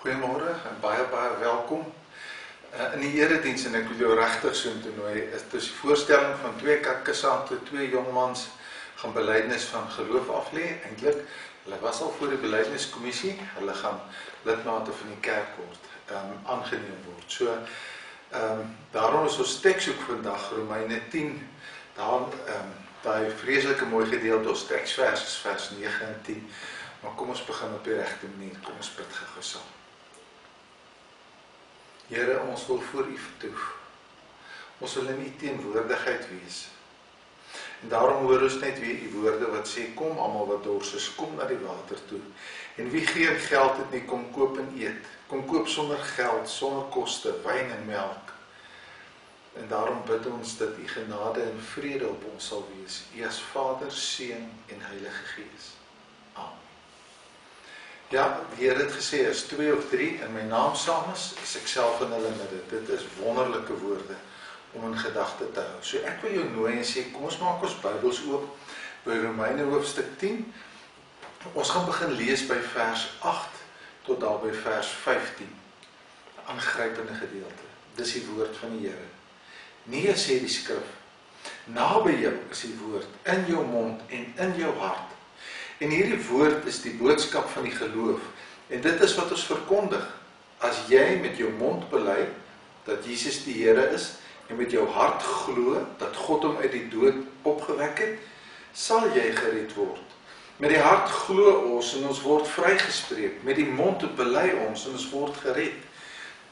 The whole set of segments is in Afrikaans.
Goeiemôre en baie welkom in die erediens en ek wil jou regtig soontoe nooi. Dit is die voorstelling van twee katkesante, twee jongmans gaan belydenis van geloof aflê. Eintlik, hulle was al voor die belydeniskommissie, hulle gaan lidmate van die kerk word, aangeneem word. So, daarom is ons teks ook vandag, Romeine 10, daar, daai vreeslike mooi gedeelte, ons teksvers is vers 9 en 10. Maar kom ons begin op die regte manier, kom ons bid gou saam. Here, ons wil voor U vertoef. Ons wil in U teenwoordigheid wees. En daarom hoor ons net weer U woorde wat sê, kom almal wat dors is, kom na die water toe. En wie geen geld het nie, kom koop en eet. Kom koop sonder geld, sonder koste, wyn en melk. En daarom bid ons dat U genade en vrede op ons sal wees. U as Vader, Seun en Heilige Gees. Amen. Ja, die Here het gesê, as 2 of 3 in my naam saam is ek self in hulle midde. Dit is wonderlike woorde om in gedagte te hou. So ek wil jou nooi en sê, kom ons maak ons Bybels oop by Romeine hoofstuk 10. Ons gaan begin lees by vers 8 tot daar by vers 15. 'n Aangrypende gedeelte. Dis die woord van die Here. Nee, sê die skrif, naby jou is die woord, in jou mond en in jou hart. En hierdie woord is die boodskap van die geloof. En dit is wat ons verkondig. As jy met jou mond bely dat Jesus die Here is en met jou hart glo dat God hom uit die dood opgewek het, sal jy gered word. Met die hart glo ons en ons word vrygespreek. Met die mond bely ons en ons word gered.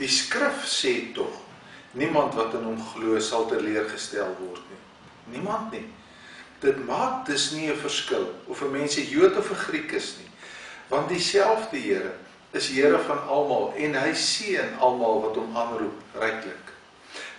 Die skrif sê tog, niemand wat in hom glo sal teleurgestel word nie. Niemand nie. Dit maak dus nie 'n verskil of 'n mens 'n Jood of 'n Griek is nie, want dieselfde Here is Here van almal en hy seën almal wat hom aanroep ryklik.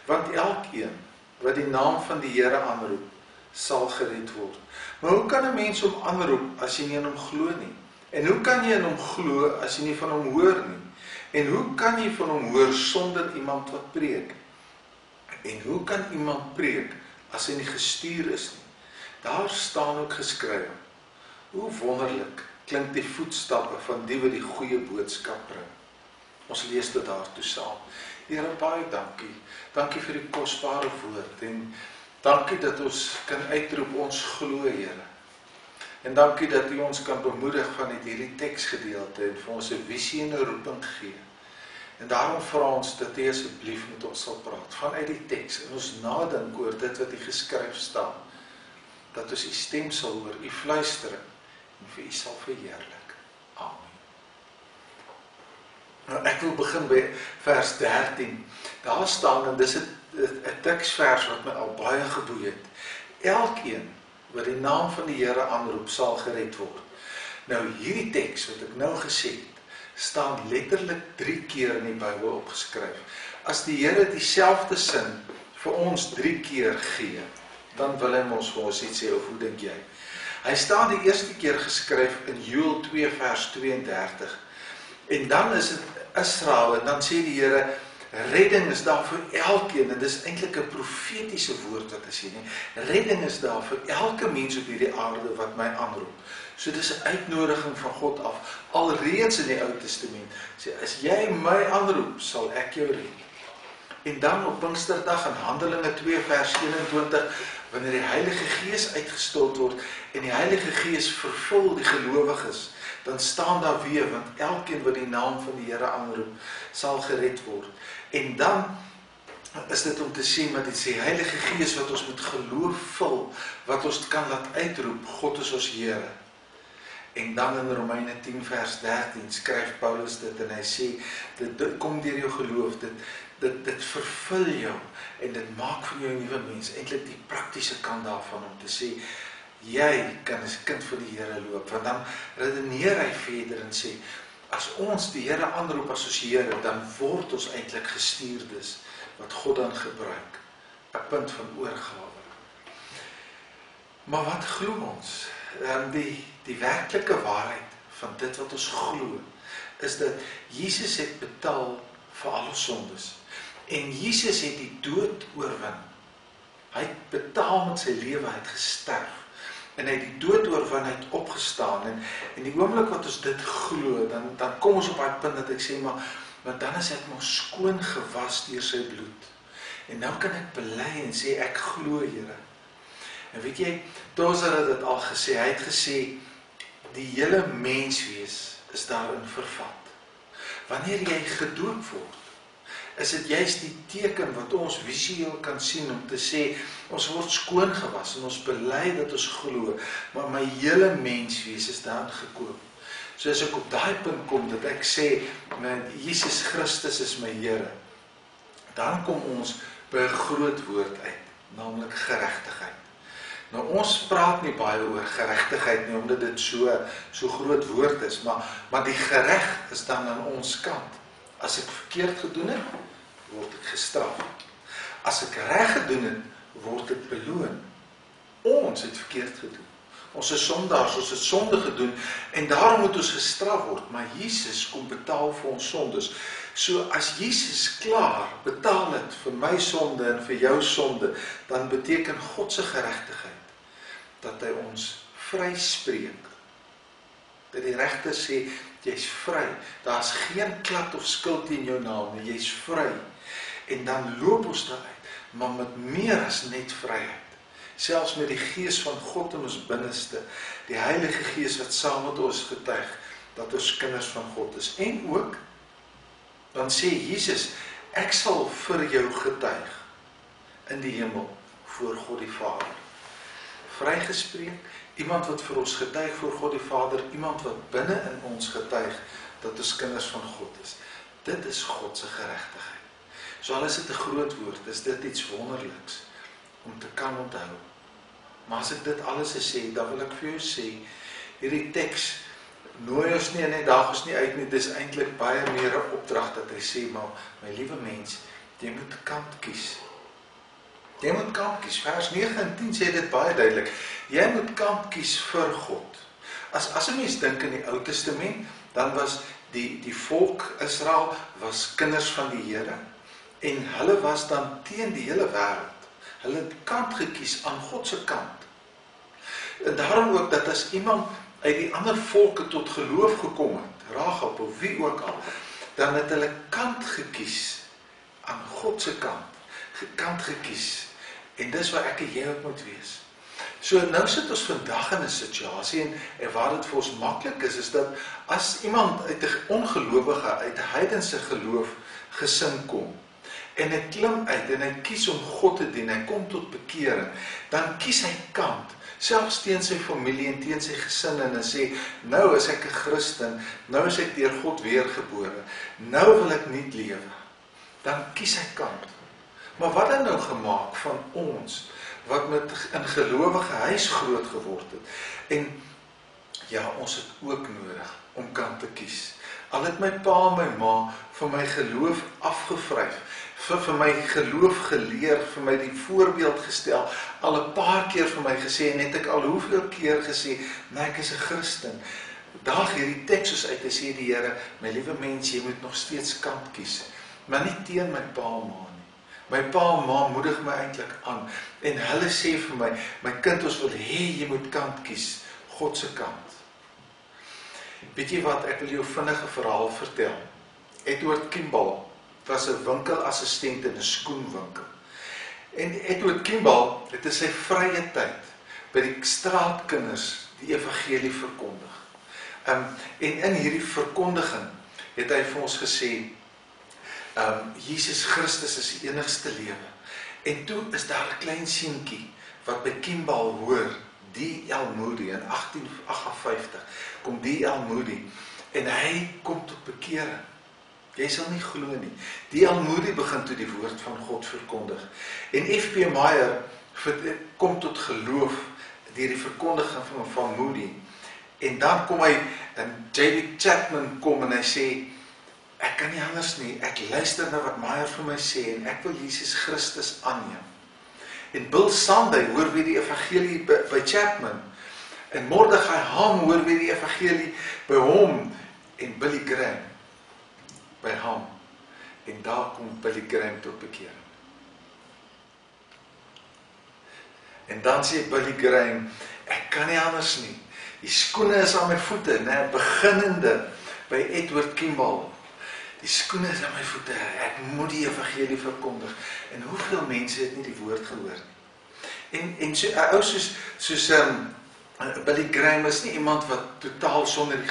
Want elkeen wat die naam van die Here aanroep, sal gered word. Maar hoe kan 'n mens hom aanroep as jy nie in hom glo nie? En hoe kan jy in hom glo as jy nie van hom hoor nie? En hoe kan jy van hom hoor sonder iemand wat preek? En hoe kan iemand preek as hy nie gestuur is nie? Daar staan ook geskryf, hoe wonderlik klink die voetstappe van die wat die goeie boodskap bring. Ons lees dit daartoe saam. Here, baie dankie. Dankie vir die kosbare woord en dankie dat ons kan uitroep, ons glo, Here. En dankie dat U ons kan bemoedig vanuit hierdie teksgedeelte en vir ons 'n visie en 'n roeping gee. En daarom vra ons dat U asseblief met ons sal praat vanuit die teks en ons nadink oor dit wat hier geskryf staan. Dat ons U stem sal hoor, U fluistering, en vir U sal verheerlik. Amen. Nou, ek wil begin by vers 13. Daar staan, en dis 'n teksvers wat my al baie geboei het. Elkeen wat die naam van die Here aanroep, sal gered word. Nou, hierdie teks wat ek nou gesê het, staan letterlik 3 keer in die Bybel opgeskryf. As die Here dieselfde sin vir ons 3 keer gee, dan wil hy ons vir ons iets sê, of hoe dink jy? Hy staan die eerste keer geskryf in Joël 2 vers 32. En dan is dit Israel, en dan sê die Here, redding is daar vir elkeen, en dis eintlik 'n profetiese woord wat hy sê nie. Redding is daar vir elke mens op hierdie aarde wat my aanroep. So dis 'n uitnodiging van God af, alreeds in die Ou Testament. Sê, as jy my aanroep, sal ek jou red. En dan op Pinksterdag in Handelinge 2 vers 21, wanneer die Heilige Gees uitgestort word en die Heilige Gees vervul die gelowiges, dan staan daar weer, want elkeen wat die naam van die Here aanroep, sal gered word. En dan is dit om te sê, wat dit sê, Heilige Gees wat ons met geloof vul, wat ons kan laat uitroep, God is ons Here. En dan in Romeine 10 vers 13 skryf Paulus dit en hy sê, dit kom deur jou geloof, dit vervul jou en dit maak van jou 'n nuwe mens. Eintlik die praktiese kant daarvan om te sê, jy kan as kind van die Here loop, want dan redeneer hy verder en sê, as ons die Here aanroep as ons Here, dan word ons eintlik gestuurdes wat God dan gebruik, 'n punt van oorgawe. Maar wat glo ons? Die werklike waarheid van dit wat ons glo, is dat Jesus het betaal vir al ons sondes. En Jesus het die dood oorwin. Hy het betaal met sy lewe, hy het gesterf. en hy het die dood oorwin, hy het opgestaan, en die oomblik wat ons dit glo, dan kom ons op daai punt dat ek sê, maar dan is ek maar skoon gewas deur sy bloed, en nou kan ek bely en sê, ek glo, Here. En weet jy, Tozer het dit al gesê, hy het gesê, die hele menswees is daarin vervat. Wanneer jy gedoop word, is dit juist die teken wat ons visueel kan sien om te sê, ons word skoon gewas en ons bely dat ons glo, maar my hele menswees is daarin gekoop. So as ek op daai punt kom, dat ek sê, Jesus Christus is my Here, dan kom ons by 'n groot woord uit, naamlik geregtigheid. Nou ons praat nie baie oor geregtigheid nie, omdat dit so groot woord is, maar die gereg is dan aan ons kant. As ek verkeerd gedoen het, word ek gestraf. As ek reg gedoen het, word ek beloon. Ons het verkeerd gedoen. Ons is sondaars, ons het sonde gedoen, en daarom moet ons gestraf word, maar Jesus kom betaal vir ons sondes. So as Jesus klaar betaal het vir my sonde en vir jou sonde, dan beteken God se geregtigheid dat hy ons vryspreek. Dat die regter sê, jy's vry. Daar's geen klad of skuld in jou naam nie, jy's vry. En dan loop ons daaruit, maar met meer as net vryheid. Selfs met die Gees van God in ons binneste, die Heilige Gees wat saam met ons getuig, dat ons kinders van God is. En ook, dan sê Jesus, ek sal vir jou getuig in die hemel voor God die Vader. Vrygespreek, iemand wat vir ons getuig voor God die Vader, iemand wat binne in ons getuig, dat ons kinders van God is. Dit is God se geregtigheid. So al is dit 'n groot woord, is dit iets wonderliks om te kan onthou. Maar as ek dit alles sê, dan wil ek vir jou sê, hierdie teks nooi ons nie en hy daag ons nie uit nie, dis eintlik baie meer 'n opdrag dat hy sê, maar my liewe mens, jy moet kant kies. Jy moet kant kies. Vers 9 en 10 sê dit baie duidelik. Jy moet kant kies vir God. As 'n mens dink in die Ou Testament, dan was die volk Israel was kinders van die Here, en hulle was dan teen die hele wêreld. Hulle het kant gekies aan God se kant. En daarom ook dat as iemand uit die ander volke tot geloof gekom het, Rahab of wie ook al, dan het hulle kant gekies aan God se kant gekies. En dis waar ek en jy ook moet wees. So nou sit ons vandag in 'n situasie en waar dit vir ons maklik is dat as iemand uit 'n ongelowige, uit 'n heidense geloof gesin kom, en hy klim uit en hy kies om God te dien, hy kom tot bekering, dan kies hy kant, selfs teen sy familie en teen sy gesin, en hy sê, nou is ek 'n Christen, nou is ek deur God weergebore, nou wil ek nie lewe. Dan kies hy kant. Maar wat het nou gemaak van ons, wat met 'n gelowige huis groot geword het, en ja, ons het ook nodig om kant te kies. Al het my pa en my ma vir my geloof afgevryf, vir my geloof geleer, vir my die voorbeeld gestel, al 'n paar keer vir my gesê, en het ek al hoeveel keer gesê, nee, ek is 'n Christen. Daag hierdie teks ons uit, en sê die Here, my liewe mens, jy moet nog steeds kant kies, maar nie teen my pa en ma nie. My pa en ma moedig my eintlik aan, en hulle sê vir my kind, ons wil hê jy moet kant kies, God se kant. Weet jy wat, ek wil jou vinnige verhaal vertel. Edward Kimball was 'n winkelassistent in 'n skoenwinkel. En Edward Kimball het in sy vrye tyd by die straatkinders die evangelie verkondig. En in hierdie verkondiging het hy vir ons gesê, Jesus Christus is die enigste lewe. En toe is daar 'n klein seentjie wat by Kimball hoor, D.L. Moody in 1858 kom D.L. Moody en hy kom tot bekering. Jy sal nie glo nie. D.L. Moody begin toe die woord van God verkondig. En F.P. Meyer kom tot geloof deur die verkondiging van Moody. En dan kom hy, en J.B. Chapman kom en hy sê, ek kan nie anders nie, ek luister na wat Meyer vir my sê, en ek wil Jesus Christus aanneem. En Bill Sunday hoor weer die evangelie by Chapman, en Mordechai Ham hoor weer die evangelie by hom, en Billy Graham by Ham, en daar kom Billy Graham tot bekering. En dan sê Billy Graham, ek kan nie anders nie. Die skoene is aan my voete, né, beginnende by Edward Kimball. Die skoene is aan my voete, ek moet die evangelie verkondig. En hoeveel mense het nie die woord gehoor nie? En so 'n ou soos Billy Graham is nie iemand wat totaal sonder die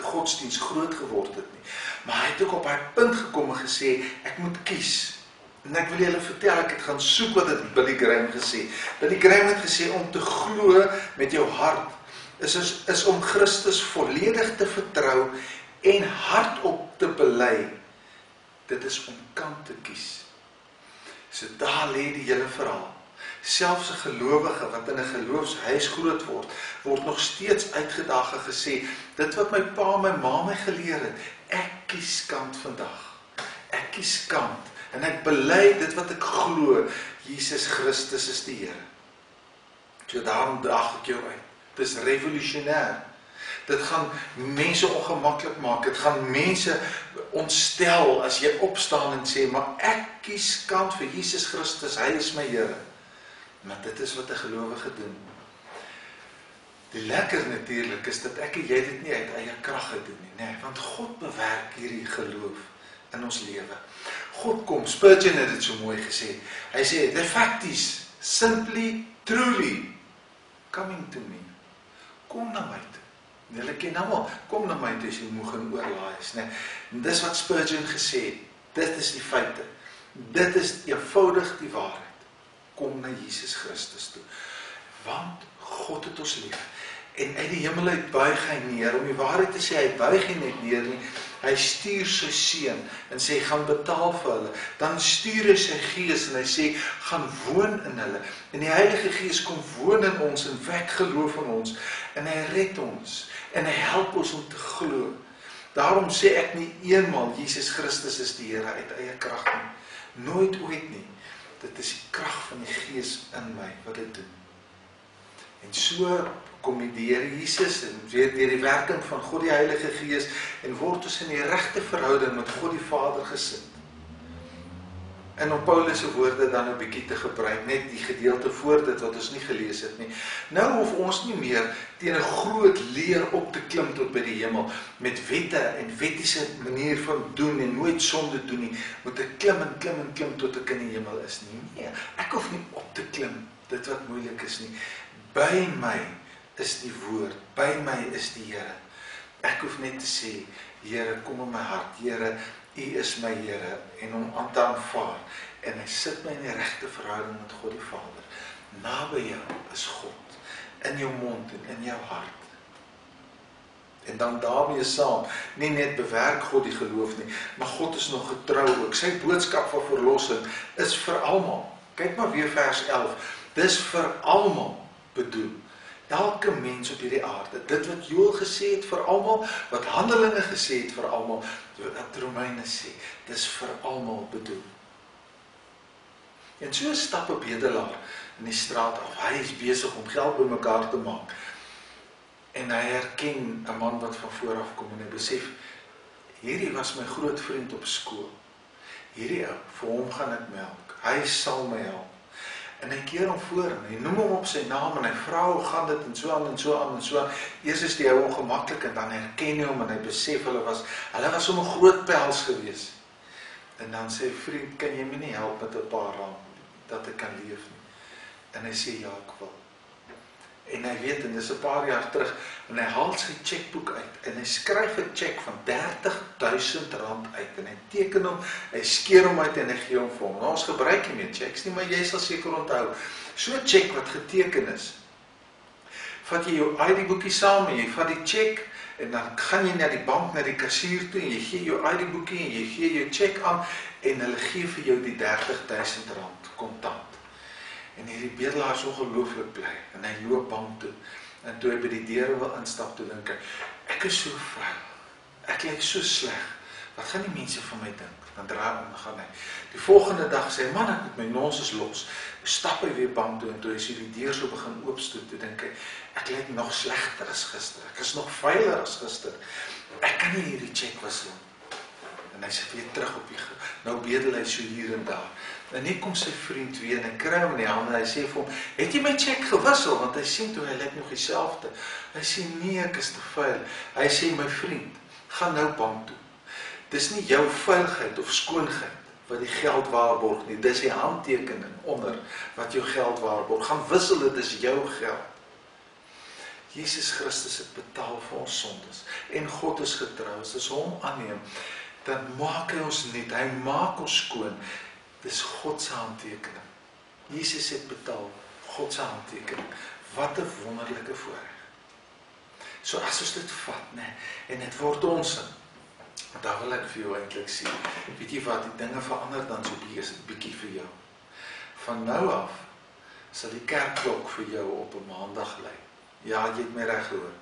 godsdienst groot geword het nie. Maar hy het ook op hy punt gekom en gesê, ek moet kies. En ek wil julle vertel, ek het gaan soek wat het Billy Graham gesê. Billy Graham het gesê, om te glo met jou hart, is om Christus volledig te vertrou en hardop te bely. Dit is om kant te kies. So daar lê die hele verhaal. Selfs 'n gelowige wat in 'n geloofshuis groot word nog steeds uitgedaag en gesê, dit wat my pa en my ma my geleer het, ek kies kant vandag. Ek kies kant. En ek bely dit wat ek glo, Jesus Christus is die Here. So daarom daag ek jou uit. Dit is revolutionêr. Dit gaan mense ongemaklik maak. Dit gaan mense ontstel as jy opstaan en sê, maar ek kies kant vir Jesus Christus, hy is my Here. Maar dit is wat 'n gelowige doen. Die lekker natuurlik is dat ek en jy dit nie uit eie krag doen nie, nee, want God bewerk hierdie geloof in ons lewe. God kom, Spurgeon het dit so mooi gesê. Hy sê, the fact is simply, truly coming to me. Kom na my toe. Julle ken almal, kom na my toe as jy moeg en oorlaai is, nee. En dis wat Spurgeon gesê het. Dit is die feite. Dit is eenvoudig die waarheid. Kom na Jesus Christus toe. Want God het ons lief. En uit die hemel uit buig hy neer. Om die waarheid te sê, hy buig hy net neer nie. Hy stuur sy seun en sê, gaan betaal vir hulle. Dan stuur hy sy gees en hy sê, gaan woon in hulle. En die Heilige Gees kom woon in ons en wek geloof in ons. En hy red ons. En hy help ons om te glo. Daarom sê ek nie eenmaal, Jesus Christus is die Here uit eie krag nie. Nooit ooit nie. Dit is die krag van die Gees in my wat dit doen. En so kom die Here Jesus en weer deur die werking van God die Heilige Gees en word ons in die regte verhouding met God die Vader gesit. En om Paulus se woorde dan 'n bietjie te gebruik, net die gedeelte voor dit wat ons nie gelees het nie. Nou hoef ons nie meer teen 'n groot leer op te klim tot by die hemel met wette en wettiese manier van doen en nooit sonde doen nie. Moet ek klim en klim en klim tot ek in die hemel is nie. Nee, ek hoef nie op te klim, dit wat moeilik is nie. By my is die woord, by my is die Here. Ek hoef net te sê, Here, kom in my hart, Here, U is my Here, en hom aan te aanvaar, en hy sit my in die regte verhouding met God die Vader. Naby jou is God, in jou mond en in jou hart. En dan daarmee saam, nie net bewerk God die geloof nie, maar God is nog getrou ook. Sy boodskap van verlossing is vir almal. Kyk maar weer vers 11, dis vir almal bedoel. Elke mens op hierdie aarde, dit wat Joël gesê het vir almal, wat Handelinge gesê het vir almal, wat Romeine sê, dis vir almal bedoel. En so stap 'n bedelaar in die straat af, hy is besig om geld bymekaar te maak, en hy herken 'n man wat van voor af kom, en hy besef, hierdie was my groot vriend op skool, hierdie ou, vir hom gaan ek melk, hy sal my help. En hy keer hom voor en hy noem hom op sy naam en hy vra hoe gaan dit en so aan en so aan en so aan. Eers is die ou ongemaklik en dan herken hy hom en hy besef hulle was om 'n groot pels gewees. En dan sê vriend, kan jy my nie help met 'n paar rand dat ek kan leef nie? En hy sê ja, ek wil. En hy weet, en dis 'n paar jaar terug, en hy haal sy chequeboek uit en hy skryf 'n cheque van R30.000 uit en hy teken hom, hy skeer hom uit en hy gee hom vir hom. Nou, ons gebruik nie meer cheques nie, maar jy sal seker onthou. So 'n cheque wat geteken is, vat jy jou ID-boekie saam en jy vat die cheque en dan gaan jy na die bank, na die kassier toe en jy gee jou ID-boekie en jy gee jou cheque aan en hulle gee vir jou die R30.000 kontant. En hierdie bedelaar is ongelooflik bly, en hy loop bank toe, en toe hy by die deure wil instap, toe dink hy, ek is so vuil, ek lyk so sleg, wat gaan die mense van my dink? Dan draai om, gaan hy. Die volgende dag sê hy, man, ek moet my nonsens los, stap hy weer bank toe, en toe hy sê die deur so begin oopstoot, toe dink hy, ek lyk nog slegter as gister, ek is nog vuiler as gister, ek kan nie hierdie cheque wissel. En hy sit weer terug op die nou bedel hy so hier en daar. En hier kom sy vriend weer en hy kry hom in die hande en hy sê vir hom, het jy my cheque gewissel? Want hy sien toe hy lyk nog dieselfde. Hy sê nee, ek is te vuil. Hy sê my vriend, gaan nou bank toe. Dis nie jou vuilheid of skoonheid wat die geld waarborg nie, dis die handtekening onder wat jou geld waarborg. Gaan wissel dit, dis jou geld. Jesus Christus het betaal vir ons sondes en God is getrou. As ons hom aanneem, dan maak hy ons nuut, hy maak ons skoon. Dis God se handtekening. Jesus het betaal, God se handtekening. Wat 'n wonderlike voorreg. So as ons dit vat, en dit word ons in, daar wil ek vir jou eintlik sê, weet jy wat, die dinge verander dan so bietjie vir jou. Van nou af sal die kerkklok vir jou op 'n maandag lui. Ja, jy het my reg gehoor.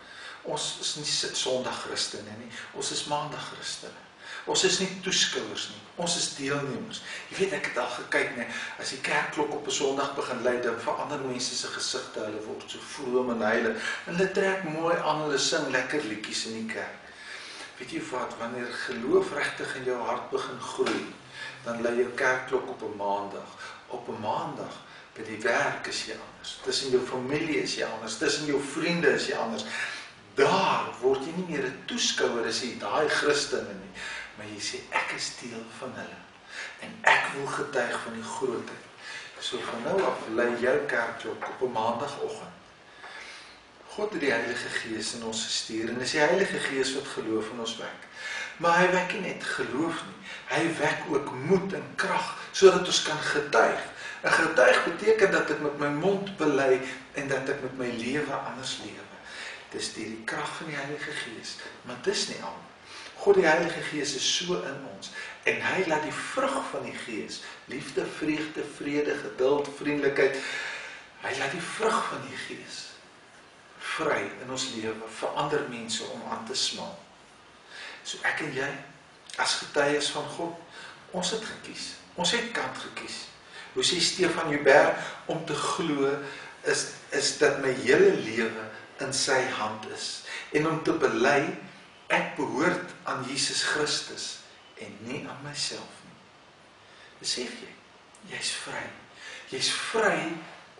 Ons is nie Sondag Christene nie, ons is Maandag Christene. Ons is nie toeskouers nie, ons is deelnemers. Jy weet, ek het al gekyk, as die kerkklok op 'n Sondag begin lui, dan verander mense se gesigte, hulle word so vroom en hulle trek mooi aan, hulle sing lekker liedjies in die kerk. Weet jy wat, wanneer geloof regtig in jou hart begin groei, dan lui jou kerkklok op 'n Maandag. Op 'n Maandag, by die werk is jy anders, tussen jou familie is jy anders, tussen jou vriende is jy anders. Daar word jy nie meer 'n toeskouer as jy daai Christene nie, maar jy sê, ek is deel van hulle, en ek wil getuig van die grootheid. So van nou af, lui jou kerkklok op 'n Maandagoggend. God het die Heilige Gees in ons gestuur, en is die Heilige Gees wat geloof in ons wek. Maar hy wek nie net geloof nie, hy wek ook moed en krag, sodat ons kan getuig. En getuig beteken dat ek met my mond bely, en dat ek met my lewe anders lewe. Dis deur die krag van die Heilige Gees, maar dis nie al. God die Heilige Gees is so in ons, en hy laat die vrug van die Gees, liefde, vreugde, vrede, geduld, vriendelikheid, hy laat die vrug van die Gees vry in ons lewe, vir ander mense om aan te smaak. So ek en jy, as getuies van God, ons het gekies, ons het kant gekies. Hoe sê Stefan Joubert, om te glo, is dat my hele lewe in sy hand is, en om te bely, ek behoort aan Jesus Christus, en nie aan myself nie. Besef jy, jy's vry. Jy's vry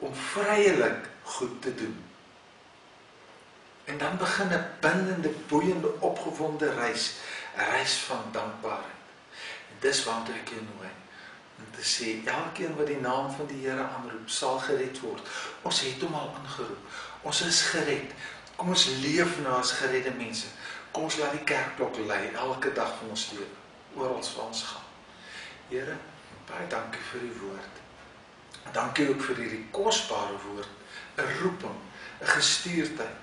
om vryelik goed te doen. En dan begin 'n bindende, boeiende, opgewonde reis, 'n reis van dankbaarheid. En dis waartoe ek jou nooi, om te sê, elkeen wat die naam van die Here aanroep, sal gered word. Ons het hom al aangeroep, ons is gered. Kom ons leef nou as geredde mense. Kom ons laat die kerkklok lui, elke dag van ons lewe, oral waar ons gaan. Here, baie dankie vir die woord. Dankie ook vir hierdie kosbare woord, 'n roeping, 'n gestuurdheid.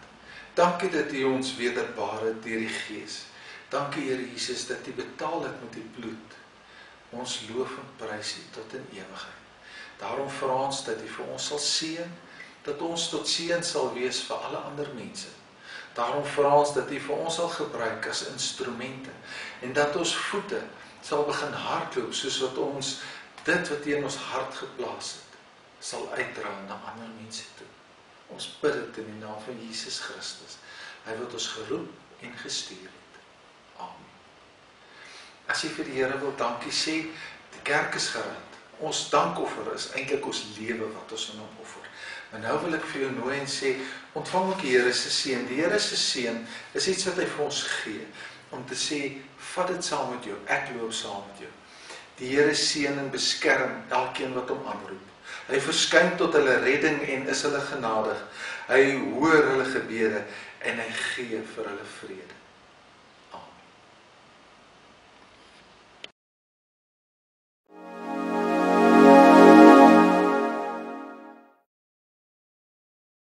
Dankie dat U ons wederbaar het deur die Gees. Dankie, Here Jesus, dat U betaal het met U bloed. Ons loof en prys U tot in ewigheid. Daarom vra ons dat U vir ons sal seën, dat ons tot seën sal wees vir alle ander mense. Daarom vra ons dat U vir ons sal gebruik as instrumente, en dat ons voete sal begin hardloop, soos wat ons dit wat U in ons hart geplaas het, sal uitdra na ander mense toe. Ons bid dit in die naam van Jesus Christus. Hy wat ons geroep en gestuur het. Amen. As jy vir die Here wil dankie sê, die kerk is gered. Ons dankoffer is eintlik ons lewe wat ons in hom offer. Maar nou wil ek vir jou nooi en sê, ontvang ook die Here se seën. Die Here se seën is iets wat hy vir ons gee, om te sê, vat dit saam met jou, ek loop saam met jou. Die Here seën en beskerm elkeen wat hom aanroep. Hy verskyn tot hulle redding en is hulle genadig. Hy hoor hulle gebede en hy gee vir hulle vrede.